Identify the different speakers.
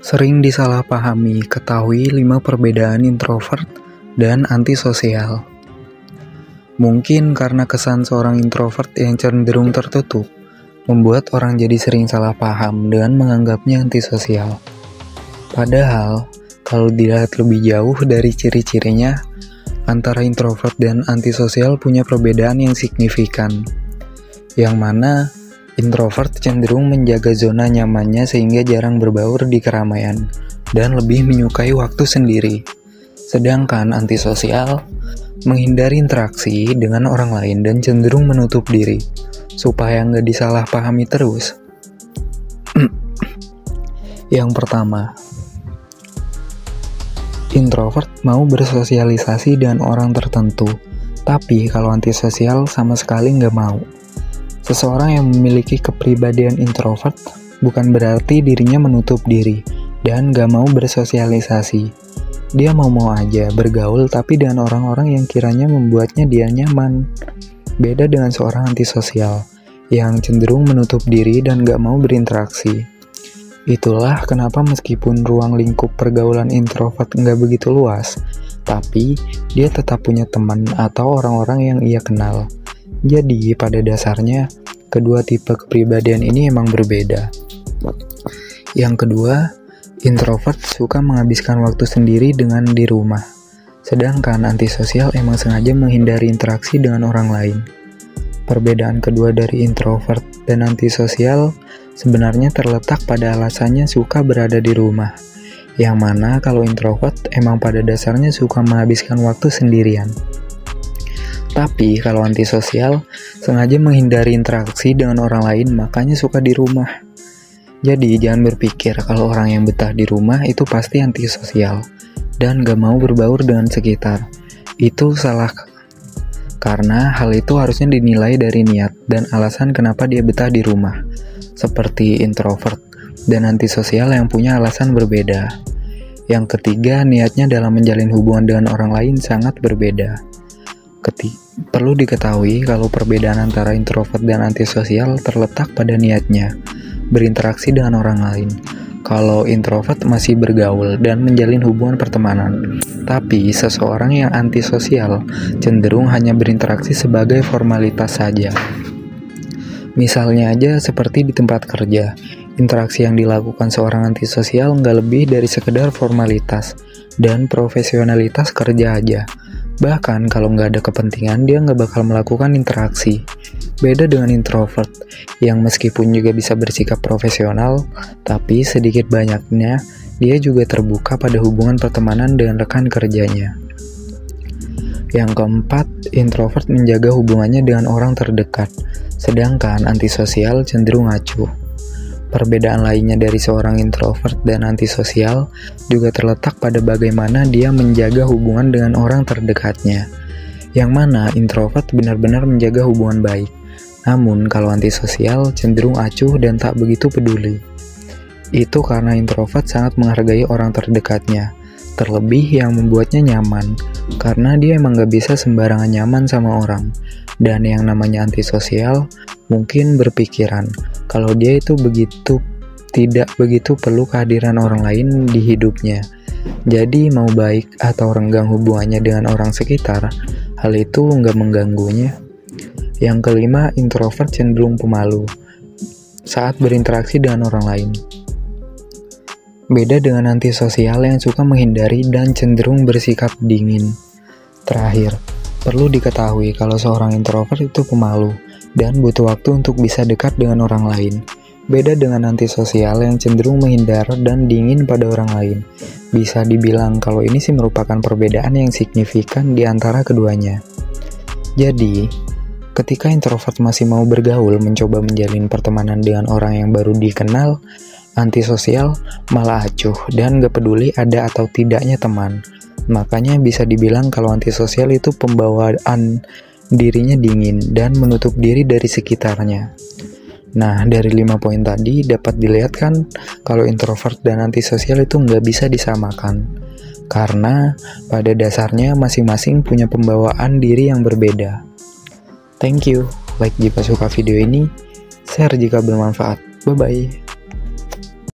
Speaker 1: Sering disalahpahami, ketahui 5 perbedaan introvert dan antisosial. Mungkin karena kesan seorang introvert yang cenderung tertutup, membuat orang jadi sering salah paham dan menganggapnya antisosial. Padahal, kalau dilihat lebih jauh dari ciri-cirinya, antara introvert dan antisosial punya perbedaan yang signifikan. Yang mana introvert cenderung menjaga zona nyamannya sehingga jarang berbaur di keramaian dan lebih menyukai waktu sendiri. Sedangkan antisosial menghindari interaksi dengan orang lain dan cenderung menutup diri supaya nggak disalahpahami terus. Yang pertama, introvert mau bersosialisasi dengan orang tertentu, tapi kalau antisosial sama sekali nggak mau. Seseorang yang memiliki kepribadian introvert bukan berarti dirinya menutup diri dan gak mau bersosialisasi. Dia mau-mau aja bergaul tapi dengan orang-orang yang kiranya membuatnya dia nyaman. Beda dengan seorang antisosial yang cenderung menutup diri dan gak mau berinteraksi. Itulah kenapa meskipun ruang lingkup pergaulan introvert gak begitu luas, tapi dia tetap punya teman atau orang-orang yang ia kenal. Jadi, pada dasarnya, kedua tipe kepribadian ini emang berbeda. Yang kedua, introvert suka menghabiskan waktu sendiri dengan di rumah. Sedangkan antisosial emang sengaja menghindari interaksi dengan orang lain. Perbedaan kedua dari introvert dan antisosial sebenarnya terletak pada alasannya suka berada di rumah. Yang mana kalau introvert emang pada dasarnya suka menghabiskan waktu sendirian. Tapi kalau antisosial sengaja menghindari interaksi dengan orang lain makanya suka di rumah. Jadi jangan berpikir kalau orang yang betah di rumah itu pasti antisosial dan gak mau berbaur dengan sekitar. Itu salah, karena hal itu harusnya dinilai dari niat dan alasan kenapa dia betah di rumah. Seperti introvert dan antisosial yang punya alasan berbeda. Yang ketiga, niatnya dalam menjalin hubungan dengan orang lain sangat berbeda. Perlu diketahui kalau perbedaan antara introvert dan antisosial terletak pada niatnya berinteraksi dengan orang lain. Kalau introvert masih bergaul dan menjalin hubungan pertemanan, tapi seseorang yang antisosial cenderung hanya berinteraksi sebagai formalitas saja. Misalnya aja seperti di tempat kerja, interaksi yang dilakukan seorang antisosial nggak lebih dari sekedar formalitas dan profesionalitas kerja aja. Bahkan kalau nggak ada kepentingan, dia nggak bakal melakukan interaksi. Beda dengan introvert, yang meskipun juga bisa bersikap profesional, tapi sedikit banyaknya, dia juga terbuka pada hubungan pertemanan dengan rekan kerjanya. Yang keempat, introvert menjaga hubungannya dengan orang terdekat, sedangkan antisosial cenderung acuh. Perbedaan lainnya dari seorang introvert dan antisosial juga terletak pada bagaimana dia menjaga hubungan dengan orang terdekatnya. Yang mana introvert benar-benar menjaga hubungan baik, namun kalau antisosial cenderung acuh dan tak begitu peduli. Itu karena introvert sangat menghargai orang terdekatnya, terlebih yang membuatnya nyaman, karena dia emang gak bisa sembarangan nyaman sama orang. Dan yang namanya antisosial mungkin berpikiran kalau dia itu tidak begitu perlu kehadiran orang lain di hidupnya. Jadi mau baik atau renggang hubungannya dengan orang sekitar, hal itu nggak mengganggunya. Yang kelima, introvert cenderung pemalu saat berinteraksi dengan orang lain. Beda dengan antisosial yang suka menghindari dan cenderung bersikap dingin. Terakhir, perlu diketahui kalau seorang introvert itu pemalu dan butuh waktu untuk bisa dekat dengan orang lain. Beda dengan antisosial yang cenderung menghindar dan dingin pada orang lain. Bisa dibilang kalau ini sih merupakan perbedaan yang signifikan di antara keduanya. Jadi, ketika introvert masih mau bergaul, mencoba menjalin pertemanan dengan orang yang baru dikenal, antisosial malah acuh dan gak peduli ada atau tidaknya teman. Makanya bisa dibilang kalau antisosial itu pembawaan dirinya dingin dan menutup diri dari sekitarnya. Nah, dari 5 poin tadi dapat dilihat kan kalau introvert dan antisosial itu nggak bisa disamakan. Karena pada dasarnya masing-masing punya pembawaan diri yang berbeda. Thank you. Like jika suka video ini, share jika bermanfaat. Bye-bye.